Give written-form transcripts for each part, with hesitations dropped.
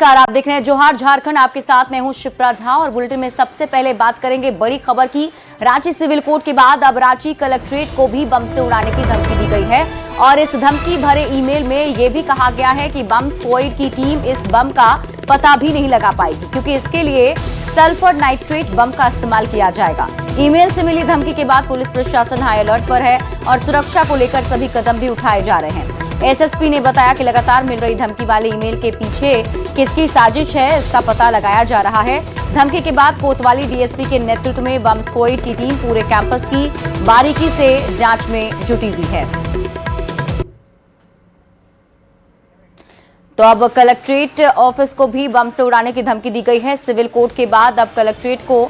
नमस्कार, आप देख रहे हैं जोहार झारखंड। आपके साथ मैं हूं शिप्रा झा और बुलेटिन में सबसे पहले बात करेंगे बड़ी खबर की। रांची सिविल कोर्ट के बाद अब रांची कलेक्ट्रेट को भी बम से उड़ाने की धमकी दी गई है और इस धमकी भरे ईमेल में यह भी कहा गया है कि बम स्क्वाड की टीम इस बम का पता भी नहीं लगा पाएगी क्योंकि इसके लिए सल्फर नाइट्रेट बम का इस्तेमाल किया जाएगा। ईमेल से मिली धमकी के बाद पुलिस प्रशासन हाई अलर्ट पर है और सुरक्षा को लेकर सभी कदम भी उठाए जा रहे हैं। एसएसपी ने बताया कि लगातार मिल रही धमकी वाले ईमेल के पीछे किसकी साजिश है, इसका पता लगाया जा रहा है। धमकी के बाद कोतवाली डीएसपी के नेतृत्व में बम स्क्वाड की टीम पूरे कैंपस की बारीकी से जांच में जुटी हुई है। तो अब कलेक्ट्रेट ऑफिस को भी बम से उड़ाने की धमकी दी गई है। सिविल कोर्ट के बाद अब कलेक्ट्रेट को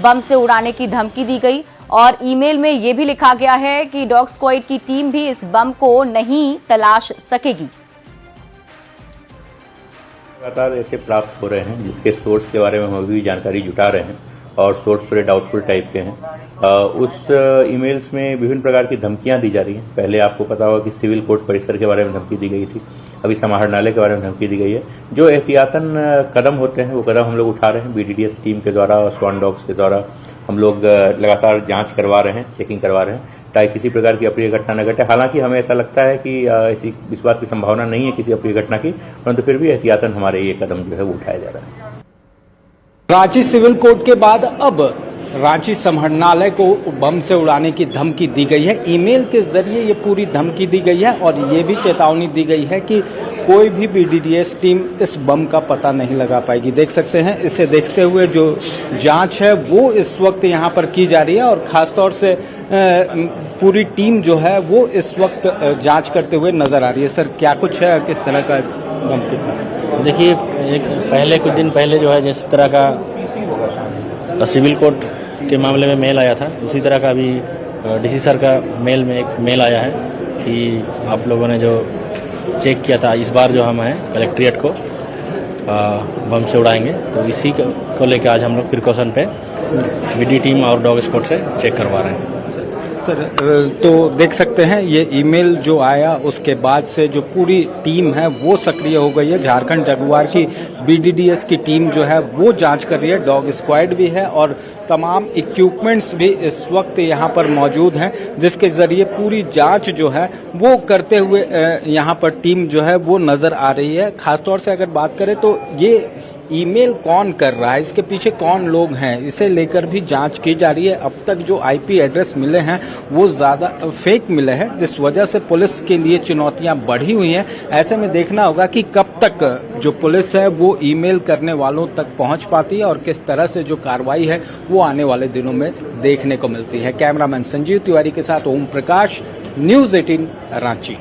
बम से उड़ाने की धमकी दी गई और ईमेल में यह भी लिखा गया है कि डॉग स्क्वाड की टीम भी इस बम को नहीं तलाश सकेगी। लगातार ऐसे प्राप्त हो रहे हैं जिसके सोर्स के बारे में हम भी जानकारी जुटा रहे हैं और सोर्स पूरे डाउटफुल टाइप के हैं। उस ईमेल्स में विभिन्न प्रकार की धमकियां दी जा रही हैं। पहले आपको पता होगा कि सिविल कोर्ट परिसर के बारे में धमकी दी गई थी, अभी समाहरणालय के बारे में धमकी दी गई है। जो एहतियातन कदम होते हैं वो कदम हम लोग उठा रहे हैं। बीडीडीएस टीम के द्वारा, स्वान डॉग्स के द्वारा हम लोग लगातार जांच करवा रहे हैं, चेकिंग करवा रहे हैं ताकि किसी प्रकार की अप्रिय घटना न घटे। हालांकि हमें ऐसा लगता है कि ऐसी इस बात की संभावना नहीं है किसी अप्रिय घटना की, परंतु फिर भी एहतियातन हमारे ये कदम जो है वो उठाया जा रहा है। रांची सिविल कोर्ट के बाद अब रांची समाहरणालय को बम से उड़ाने की धमकी दी गई है। ईमेल के जरिए ये पूरी धमकी दी गई है और ये भी चेतावनी दी गई है कि कोई भी बीडीडीएस टीम इस बम का पता नहीं लगा पाएगी। देख सकते हैं, इसे देखते हुए जो जांच है वो इस वक्त यहाँ पर की जा रही है और खासतौर से पूरी टीम जो है वो इस वक्त जांच करते हुए नजर आ रही है। सर, क्या कुछ है, किस तरह का बम कितना? देखिए, कुछ दिन पहले जो है जिस तरह का सिविल कोर्ट के मामले में मेल आया था, उसी तरह का अभी डीसी सर का मेल में एक मेल आया है कि आप लोगों ने जो चेक किया था, इस बार जो हम हैं कलेक्ट्रेट को बम से उड़ाएंगे। तो इसी को लेकर आज हम लोग प्रिकॉशन पे बीडी टीम और डॉग स्क्वाड से चेक करवा रहे हैं। सर, तो देख सकते हैं ये ईमेल जो आया उसके बाद से जो पूरी टीम है वो सक्रिय हो गई है। झारखंड जगुआर की बीडीडीएस की टीम जो है वो जांच कर रही है, डॉग स्क्वाड भी है और तमाम इक्विपमेंट्स भी इस वक्त यहाँ पर मौजूद हैं, जिसके जरिए पूरी जांच जो है वो करते हुए यहाँ पर टीम जो है वो नजर आ रही है। खासतौर से अगर बात करें तो ये ईमेल कौन कर रहा है, इसके पीछे कौन लोग हैं, इसे लेकर भी जांच की जा रही है। अब तक जो आईपी एड्रेस मिले हैं वो ज़्यादा फेक मिले हैं, जिस वजह से पुलिस के लिए चुनौतियां बढ़ी हुई हैं। ऐसे में देखना होगा कि कब तक जो पुलिस है वो ईमेल करने वालों तक पहुंच पाती है और किस तरह से जो कार्रवाई है वो आने वाले दिनों में देखने को मिलती है। कैमरामैन संजीव तिवारी के साथ ओम प्रकाश, न्यूज़ 18 रांची।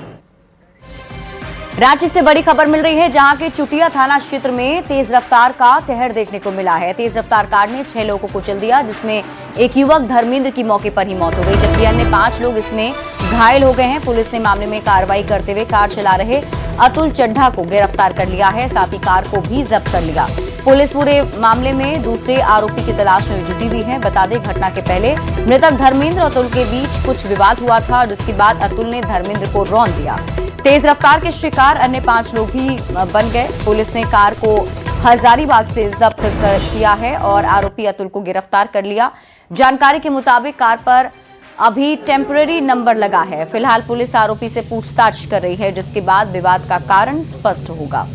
रांची से बड़ी खबर मिल रही है जहां के चुटिया थाना क्षेत्र में तेज रफ्तार का कहर देखने को मिला है। तेज रफ्तार कार ने 6 लोगों को कुचल दिया, जिसमें एक युवक धर्मेंद्र की मौके पर ही मौत हो गई, जबकि अन्य 5 लोग इसमें घायल हो गए हैं। पुलिस ने मामले में कार्रवाई करते हुए कार चला रहे अतुल चड्ढा को गिरफ्तार कर लिया है, साथ ही कार को भी जब्त कर लिया। पुलिस पूरे मामले में दूसरे आरोपी की तलाश में जुटी हुई है। बता दें, घटना के पहले मृतक धर्मेंद्र और अतुल के बीच कुछ विवाद हुआ था, जिसके बाद अतुल ने धर्मेंद्र को रौंद दिया। तेज रफ्तार के शिकार अन्य 5 लोग भी बन गए। पुलिस ने कार को हजारीबाग से जब्त कर किया है और आरोपी अतुल को गिरफ्तार कर लिया। जानकारी के मुताबिक कार पर अभी टेम्पररी नंबर लगा है। फिलहाल पुलिस आरोपी से पूछताछ कर रही है, जिसके बाद विवाद का कारण स्पष्ट होगा।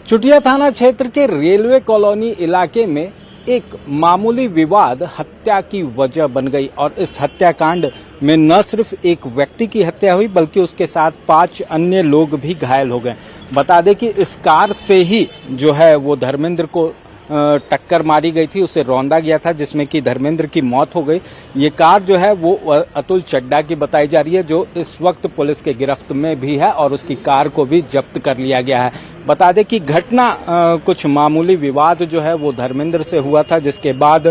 चुटिया थाना क्षेत्र के रेलवे कॉलोनी इलाके में एक मामूली विवाद हत्या की वजह बन गई और इस हत्याकांड में न सिर्फ एक व्यक्ति की हत्या हुई बल्कि उसके साथ 5 अन्य लोग भी घायल हो गए। बता दें कि इस कार से ही जो है वो धर्मेंद्र को टक्कर मारी गई थी, उसे रौंदा गया था, जिसमें कि धर्मेंद्र की मौत हो गई। ये कार जो है वो अतुल चड्ढा की बताई जा रही है, जो इस वक्त पुलिस के गिरफ्त में भी है और उसकी कार को भी जब्त कर लिया गया है। बता दें कि घटना कुछ मामूली विवाद जो है वो धर्मेंद्र से हुआ था, जिसके बाद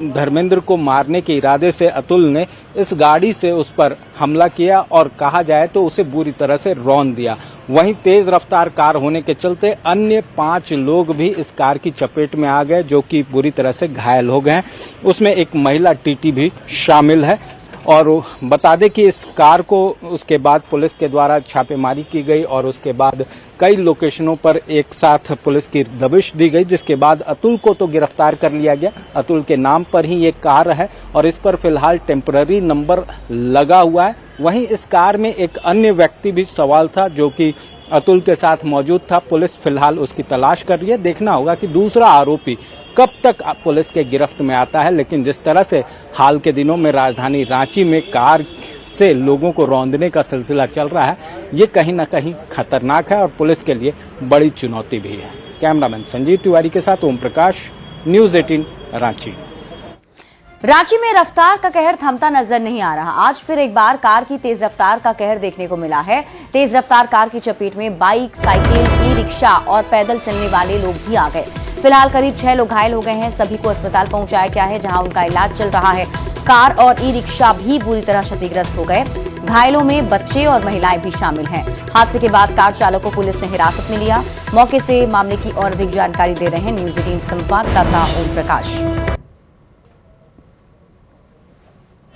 धर्मेंद्र को मारने के इरादे से अतुल ने इस गाड़ी से उस पर हमला किया और कहा जाए तो उसे बुरी तरह से रौंद दिया। वहीं तेज रफ्तार कार होने के चलते अन्य 5 लोग भी इस कार की चपेट में आ गए, जो कि बुरी तरह से घायल हो गए। उसमें एक महिला टीटी भी शामिल है। और बता दें कि इस कार को उसके बाद पुलिस के द्वारा छापेमारी की गई और उसके बाद कई लोकेशनों पर एक साथ पुलिस की दबिश दी गई, जिसके बाद अतुल को तो गिरफ्तार कर लिया गया। अतुल के नाम पर ही ये कार है और इस पर फिलहाल टेम्पररी नंबर लगा हुआ है। वहीं इस कार में एक अन्य व्यक्ति भी सवाल था जो कि अतुल के साथ मौजूद था। पुलिस फिलहाल उसकी तलाश कर रही है। देखना होगा कि दूसरा आरोपी कब तक पुलिस के गिरफ्त में आता है। लेकिन जिस तरह से हाल के दिनों में राजधानी रांची में कार से लोगों को रौंदने का सिलसिला चल रहा है, ये कहीं ना कहीं खतरनाक है और पुलिस के लिए बड़ी चुनौती भी है। कैमरामैन संजीव तिवारी के साथ ओम प्रकाश, न्यूज़ 18 रांची। रांची में रफ्तार का कहर थमता नजर नहीं आ रहा। आज फिर एक बार कार की तेज रफ्तार का कहर देखने को मिला है। तेज रफ्तार कार की चपेट में बाइक, साइकिल, ई रिक्शा और पैदल चलने वाले लोग भी आ गए। फिलहाल करीब 6 लोग घायल हो गए हैं। सभी को अस्पताल पहुंचाया गया है, जहां उनका इलाज चल रहा है। कार और ई रिक्शा भी बुरी तरह क्षतिग्रस्त हो गए। घायलों में बच्चे और महिलाएं भी शामिल हैं। हादसे के बाद कार चालक को पुलिस ने हिरासत में लिया। मौके से मामले की और अधिक जानकारी दे रहे हैं न्यूज़ 18 संवाददाता ओम प्रकाश।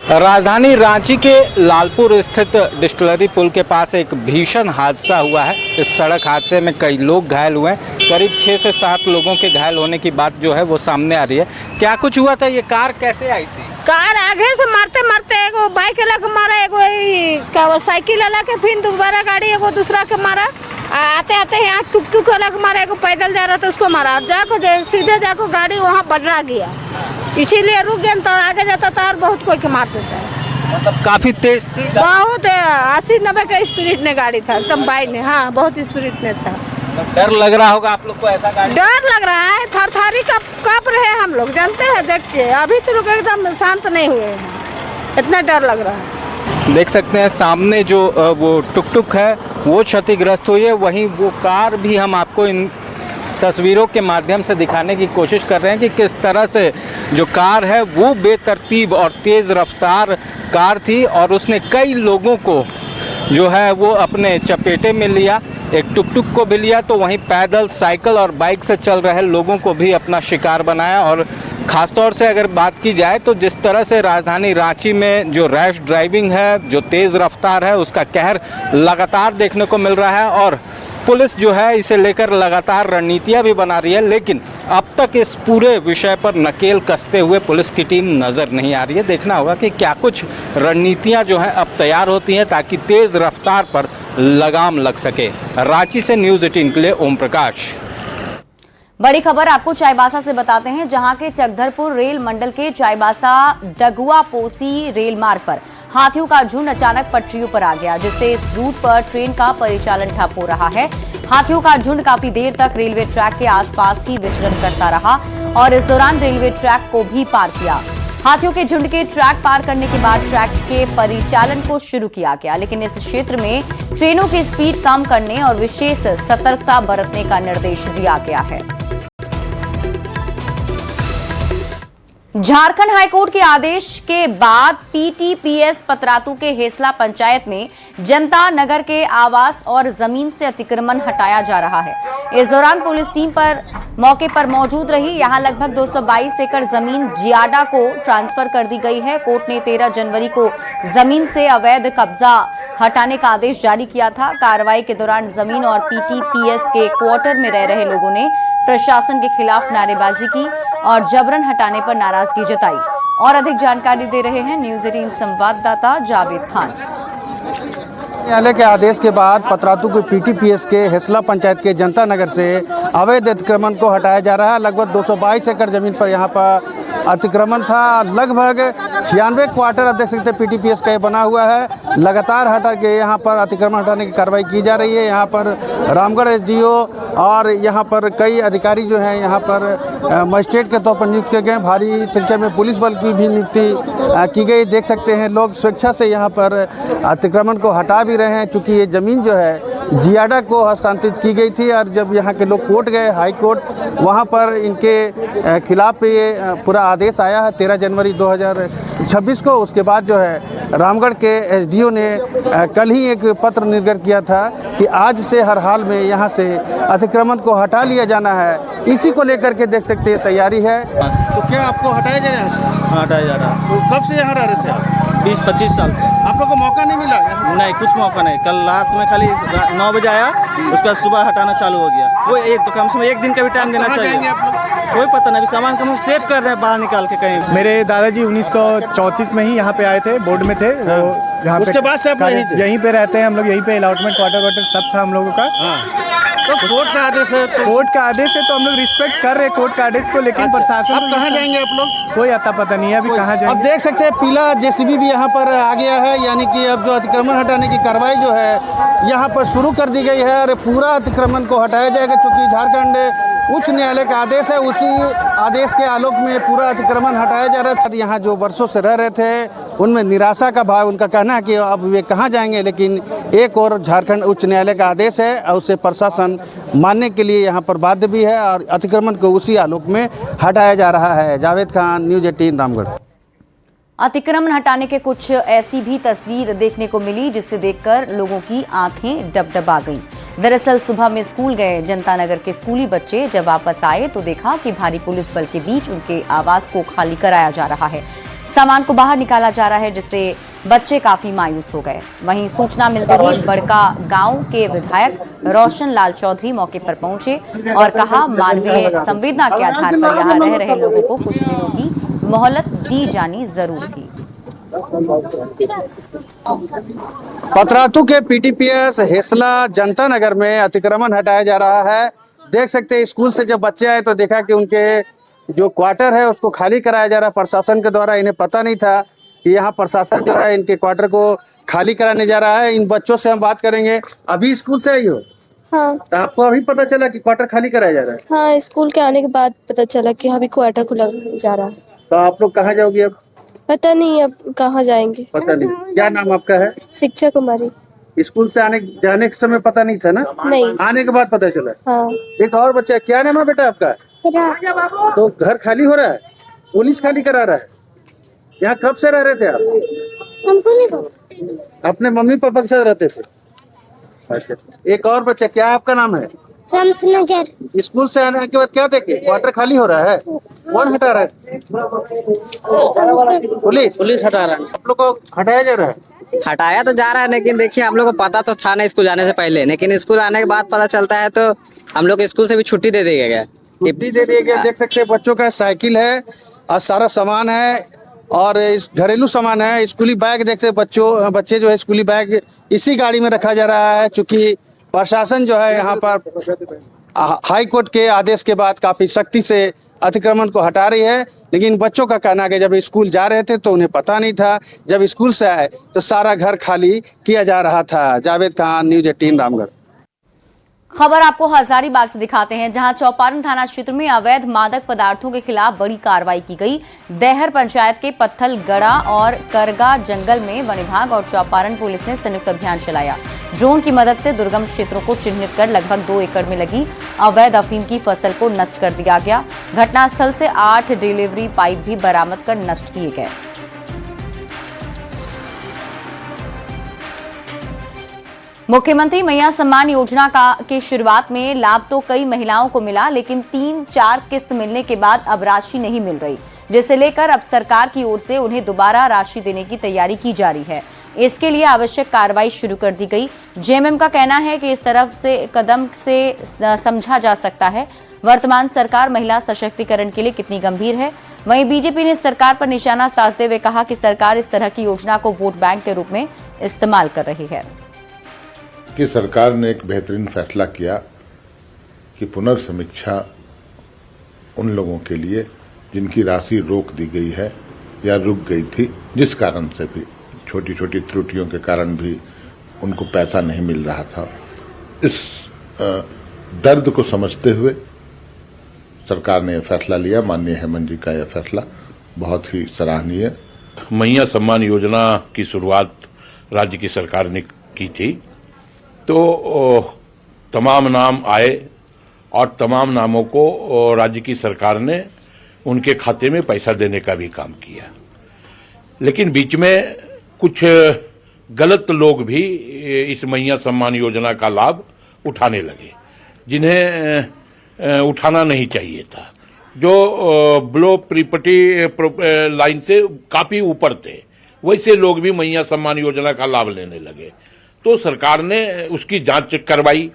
राजधानी रांची के लालपुर स्थित डिस्टिलरी पुल के पास एक भीषण हादसा हुआ है। इस सड़क हादसे में कई लोग घायल हुए हैं। करीब 6 से 7 लोगों के घायल होने की बात जो है वो सामने आ रही है। क्या कुछ हुआ था? ये कार कैसे आई थी? कार आगे से मारते मारते एगो बाइक वाला के मारा, एगो साइकिल वाला के, फिर दोबारा गाड़ी एगो दूसरा के मारा। आते आते यहाँ टुक टुक वाला के मारा, एगो पैदल जा रहा था उसको मारा और जाको सीधे जाको गाड़ी वहाँ बजरा गया, इसीलिए रुक गया। तो आगे जाता था और बहुत कोई के मार देता है। मतलब काफी तेज थी? बहुत 80-90 का स्पीड में गाड़ी था एकदम, बाइक ने। हाँ, बहुत स्पीड में था। डर लग रहा होगा आप लोग को? ऐसा गाड़ी डर लग रहा है, थरथरी कांप रहे हैं हम लोग, जानते हैं। देख के अभी तो लोग एकदम शांत नहीं हुए हैं, इतना डर लग रहा है। देख सकते हैं सामने जो वो टुक टुक है वो क्षतिग्रस्त हुई है। वहीं वो कार भी हम आपको इन तस्वीरों के माध्यम से दिखाने की कोशिश कर रहे हैं कि किस तरह से जो कार है वो बेतरतीब और तेज़ रफ्तार कार थी और उसने कई लोगों को जो है वो अपने चपेटे में लिया। एक टुक टुक को भी लिया तो वहीं पैदल, साइकिल और बाइक से चल रहे लोगों को भी अपना शिकार बनाया। और ख़ासतौर से अगर बात की जाए तो जिस तरह से राजधानी रांची में जो रैश ड्राइविंग है, जो तेज़ रफ्तार है, उसका कहर लगातार देखने को मिल रहा है और पुलिस जो है इसे लेकर लगातार रणनीतियाँ भी बना रही है। लेकिन अब तक इस पूरे विषय पर नकेल कसते हुए पुलिस की टीम नज़र नहीं आ रही है। देखना होगा कि क्या कुछ रणनीतियाँ जो हैं अब तैयार होती हैं ताकि तेज़ रफ्तार पर लगाम लग सके। रांची से न्यूज़ 18 के लिए ओम प्रकाश। बड़ी खबर आपको चाईबासा से बताते हैं, जहां के चकधरपुर रेल मंडल के चाईबासा डगुआ पोसी रेल मार्ग पर हाथियों का झुंड अचानक पटरियों पर आ गया, जिससे इस रूट पर ट्रेन का परिचालन ठप हो रहा है। हाथियों का झुंड काफी देर तक रेलवे ट्रैक के आसपास ही विचरण करता रहा और इस दौरान रेलवे ट्रैक को भी पार किया। हाथियों के झुंड के ट्रैक पार करने के बाद ट्रैक के परिचालन को शुरू किया गया, लेकिन इस क्षेत्र में ट्रेनों की स्पीड कम करने और विशेष सतर्कता बरतने का निर्देश दिया गया है। झारखंड हाईकोर्ट के आदेश के बाद पीटीपीएस पतरातू के हेसला पंचायत में जनता नगर के आवास और जमीन से अतिक्रमण हटाया जा रहा है। इस दौरान पुलिस टीम पर मौके पर मौजूद रही। यहां लगभग 222 एकड़ जमीन जियाडा को ट्रांसफर कर दी गई है। कोर्ट ने 13 जनवरी को जमीन से अवैध कब्जा हटाने का आदेश जारी किया था। कार्रवाई के दौरान जमीन और पीटीपीएस के क्वार्टर में रह रहे लोगों ने प्रशासन के खिलाफ नारेबाजी की और जबरन हटाने पर नाराजगी जताई। और अधिक जानकारी दे रहे हैं न्यूज़ 18 संवाददाता जावेद खान। न्यायालय के आदेश के बाद पतरातू के पीटीपीएस के हेसला पंचायत के जनता नगर से अवैध अतिक्रमण को हटाया जा रहा है। लगभग 222 एकड़ जमीन पर यहाँ पर अतिक्रमण था। लगभग 96 क्वार्टर आप देख सकते हैं पीटीपीएस का ये बना हुआ है। लगातार हटा के यहाँ पर अतिक्रमण हटाने की कार्रवाई की जा रही है। यहाँ पर रामगढ़ एसडीओ और यहाँ पर कई अधिकारी जो हैं यहाँ पर मजिस्ट्रेट के तौर पर नियुक्त किए गए। भारी संख्या में पुलिस बल की भी नियुक्ति की गई। देख सकते हैं लोग स्वेच्छा से यहाँ पर अतिक्रमण को हटा भी रहे हैं, चूँकि ये ज़मीन जो है जियाडा को हस्तांतरित की गई थी और जब यहाँ के लोग कोर्ट गए, हाई कोर्ट, वहाँ पर इनके खिलाफ ये पूरा आदेश आया है 13 जनवरी 2026 को। उसके बाद जो है रामगढ़ के एसडीओ ने कल ही एक पत्र निर्गत किया था कि आज से हर हाल में यहाँ से अतिक्रमण को हटा लिया जाना है। इसी को लेकर के देख सकते हैं तैयारी है। तो क्या आपको हटाया जा रहा है? हटाया जा रहा है। तो कब से यहाँ रह रहे थे आप? 20-25 साल से। आप लोग को मौका नहीं मिला? नहीं, कुछ मौका नहीं। कल रात में खाली 9 बजे आया, उसके बाद सुबह हटाना चालू हो गया। वो एक तो कम से कम एक दिन का भी टाइम देना चाहिए। जाएंगे आप लोग? कोई पता नहीं, अभी सामान कम सेव कर रहे हैं बाहर निकाल के कहीं। मेरे दादाजी 1934 में ही यहाँ पे आए थे, बोर्ड में थे वो। यहाँ उसके बाद से आप यहीं पे रहते हैं हम लोग, यहीं पे अलॉटमेंट क्वार्टर सब था हम लोगों का। तो कोर्ट का आदेश है, कोर्ट का आदेश है तो हम लोग रिस्पेक्ट कर रहे हैं कोर्ट का आदेश को, लेकिन प्रशासन अब कहाँ जाएंगे आप लोग? कोई अता पता नहीं है अभी कहाँ अब जाएंगे। देख सकते हैं पीला जेसीबी भी यहाँ पर आ गया है, यानी कि अब जो अतिक्रमण हटाने की कार्रवाई जो है यहाँ पर शुरू कर दी गई है और पूरा अतिक्रमण को हटाया जाएगा, क्योंकि झारखंड उच्च न्यायालय का आदेश है। उसी आदेश के आलोक में पूरा अतिक्रमण हटाया जा रहा था। यहाँ जो वर्षों से रह रहे थे उनमें निराशा का भाव, उनका कहना है कि अब वे कहाँ जाएंगे, लेकिन एक और झारखंड उच्च न्यायालय का आदेश है और उसे प्रशासन मानने के लिए यहाँ पर बाध्य भी है और अतिक्रमण को उसी आलोक में हटाया जा रहा है। जावेद खान, न्यूज़ 18 रामगढ़। अतिक्रमण हटाने के कुछ ऐसी भी तस्वीर देखने को मिली जिसे देखकर लोगों की आंखें डबडबा गईं। दरअसल सुबह में स्कूल गए जनता नगर के स्कूली बच्चे जब वापस आए तो देखा कि भारी पुलिस बल के बीच उनके आवास को खाली कराया जा रहा है, सामान को बाहर निकाला जा रहा है, जिससे बच्चे काफी मायूस हो गए। वहीं सूचना मिलते ही बड़का गांव के विधायक रोशन लाल चौधरी मौके पर पहुंचे और कहा मानवीय संवेदना के आधार पर यहां रह रहे लोगों को कुछ दिनों की मोहलत दी जानी जरूर थी। पतरातू के पीटीपीएस हेसला जनता नगर में अतिक्रमण हटाया जा रहा है। देख सकते हैं स्कूल से जब बच्चे आए तो देखा कि उनके जो क्वार्टर है उसको खाली कराया जा रहा है प्रशासन के द्वारा। इन्हें पता नहीं था कि यहाँ प्रशासन जो है इनके क्वार्टर को खाली कराने जा रहा है। इन बच्चों से हम बात करेंगे। अभी स्कूल से आई हो? हाँ। तो आपको अभी पता चला कि क्वार्टर खाली कराया जा रहा है? हाँ, स्कूल के आने के बाद पता चला कि अभी क्वार्टर खुला जा रहा है। तो आप लोग कहाँ जाओगे अब? पता नहीं अब कहाँ जाएंगे। पता नहीं। क्या नाम आपका है? शिक्षा कुमारी। स्कूल से आने जाने के समय पता नहीं था ना? नहीं। आने के बाद पता चला? हाँ। एक और बच्चा, क्या नाम है बेटा आपका? तो घर खाली हो रहा है, पुलिस खाली करा रहा है। यहाँ कब से रह रहे थे आप? हमको नहीं पता। अपने मम्मी पापा के साथ रहते थे? अच्छा। एक और बच्चा, क्या आपका नाम है? शम्स नजर। स्कूल से आने के बाद क्या देखे? क्वार्टर खाली हो रहा है। कौन हटा रहा है? पुलिस हटा रहा है। आप लोग को हटाया जा रहा है? हटाया तो जा रहा है, लेकिन देखिए हम लोग को पता तो था ना स्कूल जाने से पहले, लेकिन स्कूल आने के बाद पता चलता है तो हम लोग स्कूल से भी छुट्टी दे दिया गया। छुट्टी दे दिया गया। देख सकते हैं बच्चों का साइकिल है और सारा सामान है और घरेलू सामान है। स्कूली बैग देखते बच्चे जो है स्कूली बैग इसी गाड़ी में रखा जा रहा है, क्योंकि प्रशासन जो है यहाँ पर हाई कोर्ट के आदेश के बाद काफी सख्ती से अतिक्रमण को हटा रही है। लेकिन बच्चों का कहना है कि जब स्कूल जा रहे थे तो उन्हें पता नहीं था, जब स्कूल से आए तो सारा घर खाली किया जा रहा था। जावेद खान, न्यूज़ 18 रामगढ़। खबर आपको हजारीबाग से दिखाते हैं, जहां चौपारण थाना क्षेत्र में अवैध मादक पदार्थों के खिलाफ बड़ी कार्रवाई की गई। देहर पंचायत के पत्थल गड़ा और करगा जंगल में वन विभाग और चौपारण पुलिस ने संयुक्त अभियान चलाया। ड्रोन की मदद से दुर्गम क्षेत्रों को चिन्हित कर लगभग 2 एकड़ में लगी अवैध अफीम की फसल को नष्ट कर दिया गया। घटनास्थल से 8 डिलीवरी पाइप भी बरामद कर नष्ट किए गए। मुख्यमंत्री मैया सम्मान योजना की शुरुआत में लाभ तो कई महिलाओं को मिला, लेकिन 3-4 किस्त मिलने के बाद अब राशि नहीं मिल रही, जिसे लेकर अब सरकार की ओर से उन्हें दोबारा राशि देने की तैयारी की जा रही है। इसके लिए आवश्यक कार्रवाई शुरू कर दी गई। जेएमएम का कहना है कि इस तरफ से कदम से समझा जा सकता है वर्तमान सरकार महिला सशक्तिकरण के लिए कितनी गंभीर है। वहीं बीजेपी ने सरकार पर निशाना साधते हुए कहा कि सरकार इस तरह की योजना को वोट बैंक के रूप में इस्तेमाल कर रही है। कि सरकार ने एक बेहतरीन फैसला किया कि पुनर्समीक्षा उन लोगों के लिए जिनकी राशि रोक दी गई है या रुक गई थी, जिस कारण से भी छोटी छोटी त्रुटियों के कारण भी उनको पैसा नहीं मिल रहा था। इस दर्द को समझते हुए सरकार ने यह फैसला लिया। माननीय हेमंत जी का यह फैसला बहुत ही सराहनीय है। मैया सम्मान योजना की शुरुआत राज्य की सरकार ने की थी, तो तमाम नाम आए और तमाम नामों को राज्य की सरकार ने उनके खाते में पैसा देने का भी काम किया। लेकिन बीच में कुछ गलत लोग भी इस मैया सम्मान योजना का लाभ उठाने लगे, जिन्हें उठाना नहीं चाहिए था, जो बिलो प्रॉपर्टी लाइन से काफी ऊपर थे। वैसे लोग भी मैया सम्मान योजना का लाभ लेने लगे, तो सरकार ने उसकी जांच करवाई।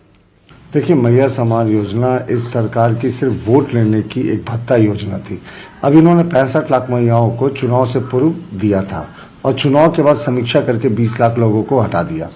देखिए, मैया सम्मान योजना इस सरकार की सिर्फ वोट लेने की एक भत्ता योजना थी। अब इन्होंने 65 लाख मैयाओं को चुनाव से पूर्व दिया था और चुनाव के बाद समीक्षा करके 20 लाख लोगों को हटा दिया।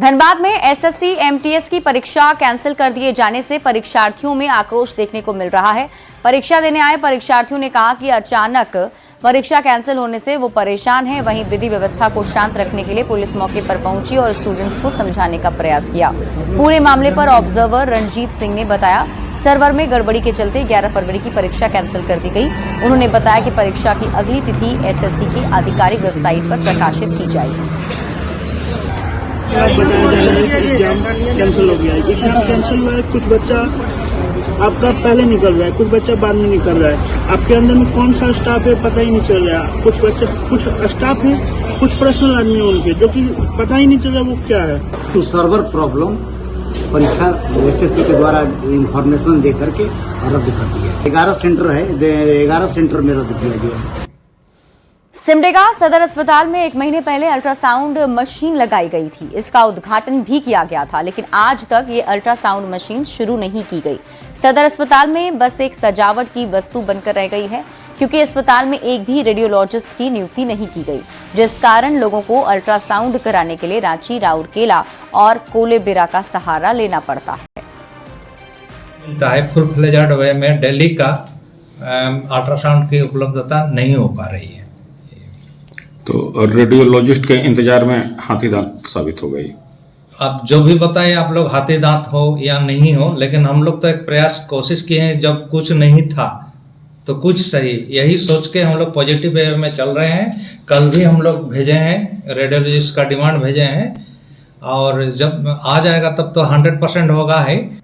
धनबाद में एसएससी एमटीएस की परीक्षा कैंसिल कर दिए जाने से परीक्षार्थियों में आक्रोश देखने को मिल रहा है। परीक्षा देने आए परीक्षार्थियों ने कहा कि अचानक परीक्षा कैंसिल होने से वो परेशान हैं। वहीं विधि व्यवस्था को शांत रखने के लिए पुलिस मौके पर पहुंची और स्टूडेंट्स को समझाने का प्रयास किया। पूरे मामले पर ऑब्जर्वर रणजीत सिंह ने बताया, सर्वर में गड़बड़ी के चलते 11 फरवरी की परीक्षा कैंसिल कर दी गई। उन्होंने बताया कि परीक्षा की अगली तिथि एसएससी की आधिकारिक वेबसाइट पर प्रकाशित की जाएगी। बताया जा रहा है कि एग्जाम कैंसिल हो गया है। एग्जाम कैंसिल हुआ है, कुछ बच्चा आपका पहले निकल रहा है, कुछ बच्चा बाद में निकल रहा है। आपके अंदर में कौन सा स्टाफ है पता ही नहीं चल रहा है। कुछ बच्चे, कुछ स्टाफ है, कुछ पर्सनल आदमी है उनके, जो कि पता ही नहीं चल रहा वो क्या है। तो सर्वर प्रॉब्लम परीक्षा एसएससी के द्वारा इंफॉर्मेशन दे करके रद्द कर दिया। 11 सेंटर है, 11 सेंटर में रद्द किया गया। सिमडेगा सदर अस्पताल में 1 महीने पहले अल्ट्रासाउंड मशीन लगाई गई थी। इसका उद्घाटन भी किया गया था, लेकिन आज तक ये अल्ट्रासाउंड मशीन शुरू नहीं की गई। सदर अस्पताल में बस एक सजावट की वस्तु बनकर रह गई है, क्योंकि अस्पताल में एक भी रेडियोलॉजिस्ट की नियुक्ति नहीं की गई, जिस कारण लोगों को अल्ट्रासाउंड कराने के लिए रांची, राउरकेला और कोलेबिरा का सहारा लेना पड़ता है। फुल फ्लेज्ड वे में दिल्ली का अल्ट्रासाउंड की उपलब्धता नहीं हो पा रही है, तो रेडियोलॉजिस्ट के इंतजार में हाथी दांत साबित हो गई। अब जो भी बताएं आप लोग, हाथी दांत हो या नहीं हो, लेकिन हम लोग तो एक प्रयास कोशिश किए हैं। जब कुछ नहीं था तो कुछ सही, यही सोच के हम लोग पॉजिटिव वे में चल रहे हैं। कल भी हम लोग भेजे हैं, रेडियोलॉजिस्ट का डिमांड भेजे हैं, और जब आ जाएगा तब तो 100% होगा है।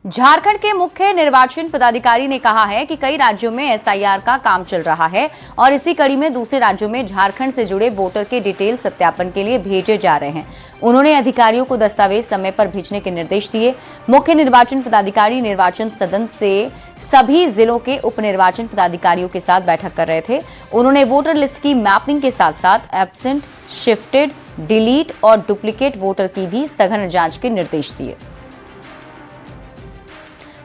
झारखंड के मुख्य निर्वाचन पदाधिकारी ने कहा है कि कई राज्यों में एसआईआर का काम चल रहा है और इसी कड़ी में दूसरे राज्यों में झारखंड से जुड़े वोटर के डिटेल सत्यापन के लिए भेजे जा रहे हैं। उन्होंने अधिकारियों को दस्तावेज समय पर भेजने के निर्देश दिए। मुख्य निर्वाचन पदाधिकारी निर्वाचन सदन से सभी जिलों के उप निर्वाचन पदाधिकारियों के साथ बैठक कर रहे थे। उन्होंने वोटर लिस्ट की मैपिंग के साथ साथ एब्सेंट, शिफ्टेड, डिलीट और डुप्लीकेट वोटर की भी सघन जांच के निर्देश दिए।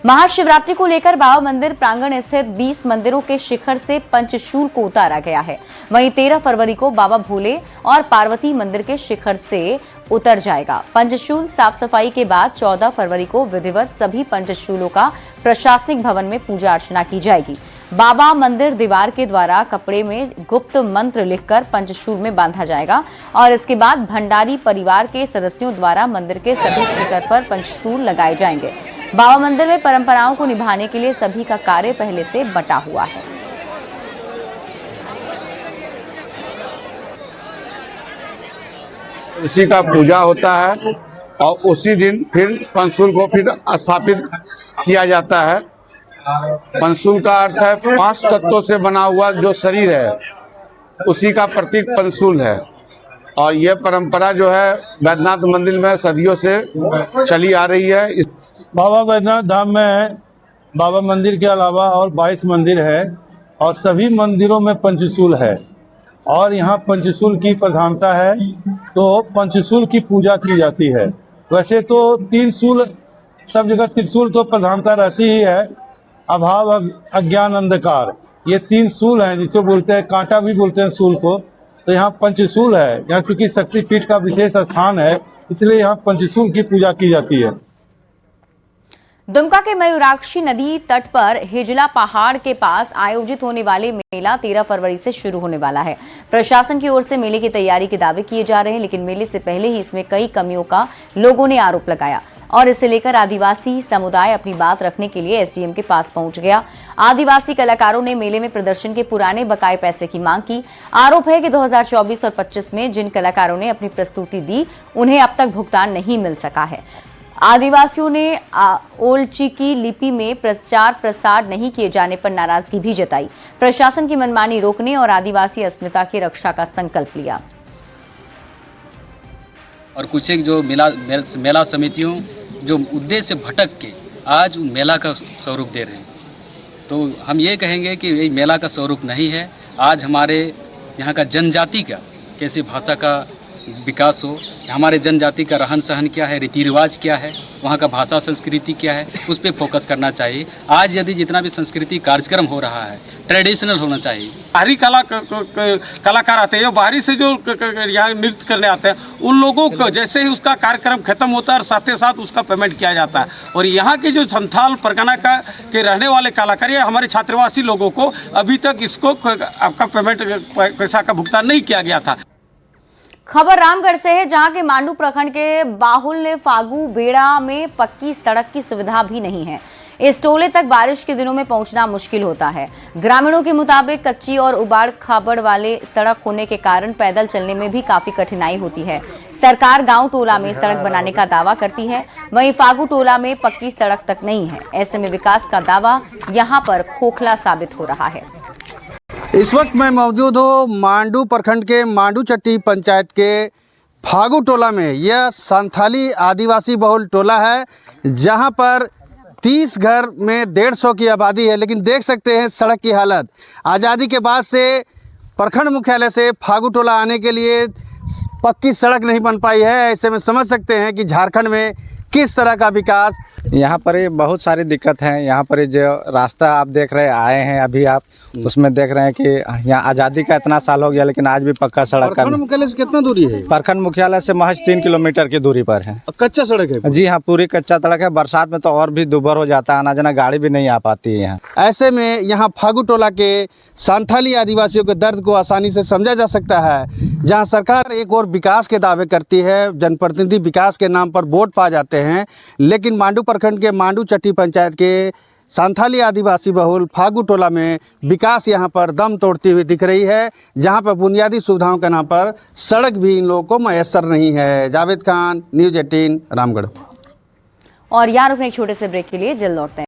महाशिवरात्रि को लेकर बाबा मंदिर प्रांगण स्थित 20 मंदिरों के शिखर से पंचशूल को उतारा गया है। वहीं 13 फरवरी को बाबा भोले और पार्वती मंदिर के शिखर से उतर जाएगा। पंचशूल साफ सफाई के बाद 14 फरवरी को विधिवत सभी पंचशूलों का प्रशासनिक भवन में पूजा अर्चना की जाएगी। बाबा मंदिर दीवार के द्वारा कपड़े में गुप्त मंत्र लिखकर पंचशूल में बांधा जाएगा और इसके बाद भंडारी परिवार के सदस्यों द्वारा मंदिर के सभी शिखर पर पंचशूल लगाए जाएंगे। बाबा मंदिर में परंपराओं को निभाने के लिए सभी का कार्य पहले से बटा हुआ है। उसी का पूजा होता है और उसी दिन फिर पंचशूल को फिर स्थापित किया जाता है। पंचशूल का अर्थ है 5 तत्वों से बना हुआ जो शरीर है, उसी का प्रतीक पंचशूल है। और यह परंपरा जो है बैद्यनाथ मंदिर में सदियों से चली आ रही है। बाबा बैद्यनाथ धाम में बाबा मंदिर के अलावा और 22 मंदिर है और सभी मंदिरों में पंचशूल है और यहाँ पंचशूल की प्रधानता है, तो पंचशूल की पूजा की जाती है। वैसे तो 3 शूल सब जगह, त्रिशूल तो प्रधानता रहती ही है। अभाव, अज्ञान, अंधकार, ये 3 शूल हैं जिसे बोलते हैं, कांटा भी बोलते हैं शूल को। तो यहाँ पंचशूल है। यहाँ चूंकि शक्तिपीठ का विशेष स्थान है, इसलिए यहाँ पंचशूल की पूजा की जाती है। दुमका के मयूराक्षी नदी तट पर हिजला पहाड़ के पास आयोजित होने वाले मेला 13 फरवरी से शुरू होने वाला है। प्रशासन की ओर से मेले की तैयारी के दावे किए जा रहे हैं, लेकिन मेले से पहले ही इसमें कई कमियों का लोगों ने आरोप लगाया और इसे लेकर आदिवासी समुदाय अपनी बात रखने के लिए एसडीएम के पास पहुंच गया। आदिवासी कलाकारों ने मेले में प्रदर्शन के पुराने बकाए पैसे की मांग की। आरोप है कि 2024 और 25 में जिन कलाकारों ने अपनी प्रस्तुति दी, उन्हें अब तक भुगतान नहीं मिल सका है। आदिवासियों ने ओलचिकी लिपि में प्रचार प्रसार नहीं किए जाने पर नाराजगी भी जताई। प्रशासन की मनमानी रोकने और आदिवासी अस्मिता की रक्षा का संकल्प लिया। और कुछ एक जो मेला समितियों जो उद्देश्य भटक के आज मेला का स्वरूप दे रहे हैं, तो हम ये कहेंगे कि ये मेला का स्वरूप नहीं है। आज हमारे यहाँ का जनजाति का कैसे भाषा का विकास हो, हमारे जनजाति का रहन सहन क्या है, रीति रिवाज क्या है, वहाँ का भाषा संस्कृति क्या है, उस पर फोकस करना चाहिए। आज यदि जितना भी संस्कृति कार्यक्रम हो रहा है ट्रेडिशनल होना चाहिए। बाहरी कलाकार आते हैं, बाहरी से जो यहाँ नृत्य करने आते हैं, उन लोगों को जैसे ही उसका कार्यक्रम खत्म होता है और साथ ही साथ उसका पेमेंट किया जाता है। और यहाँ के जो संथाल परगना के रहने वाले कलाकार या हमारे छात्रावासी लोगों को अभी तक इसको आपका पेमेंट पैसा का भुगतान नहीं किया गया था। खबर रामगढ़ से है, जहां के मांडू प्रखंड के बाहुल्य फागू बेड़ा में पक्की सड़क की सुविधा भी नहीं है। इस टोले तक बारिश के दिनों में पहुंचना मुश्किल होता है। ग्रामीणों के मुताबिक कच्ची और उबाड़ खाबड़ वाले सड़क होने के कारण पैदल चलने में भी काफी कठिनाई होती है। सरकार गांव टोला में सड़क बनाने का दावा करती है, वहीं फागू टोला में पक्की सड़क तक नहीं है। ऐसे में विकास का दावा यहां पर खोखला साबित हो रहा है। इस वक्त मैं मौजूद हूँ मांडू प्रखंड के मांडू चट्टी पंचायत के फागू टोला में। यह संथाली आदिवासी बहुल टोला है, जहां पर 30 घर में 150 की आबादी है। लेकिन देख सकते हैं सड़क की हालत। आज़ादी के बाद से प्रखंड मुख्यालय से फागू टोला आने के लिए पक्की सड़क नहीं बन पाई है। ऐसे में समझ सकते हैं कि झारखंड में किस तरह का विकास। यहाँ पर ये बहुत सारी दिक्कत है। यहाँ पर जो रास्ता आप देख रहे आए हैं अभी आप उसमें देख रहे हैं कि यहाँ आज़ादी का इतना साल हो गया लेकिन आज भी पक्का सड़क का। प्रखंड मुख्यालय से कितना दूरी है? प्रखंड मुख्यालय से महज 3 किलोमीटर की दूरी पर है। कच्चा सड़क है? जी हाँ, पूरी कच्चा सड़क है। बरसात में तो और भी दुभर हो जाता है, आना जाना गाड़ी भी नहीं आ पाती है यहाँ। ऐसे में यहाँ फागू टोला के संथाली आदिवासियों के दर्द को आसानी से समझा जा सकता है। जहाँ सरकार एक और विकास के दावे करती है, जनप्रतिनिधि विकास के नाम पर वोट पा जाते हैं, लेकिन मांडू प्रखंड के मांडू चट्टी पंचायत के संथाली आदिवासी बहुल फागू टोला में विकास यहाँ पर दम तोड़ती हुई दिख रही है, जहाँ पर बुनियादी सुविधाओं के नाम पर सड़क भी इन लोगों को मैसर नहीं है। जावेद खान, न्यूज़ 18 रामगढ़। और यहाँ रुकने एक छोटे से ब्रेक के लिए जल्द लौटते हैं।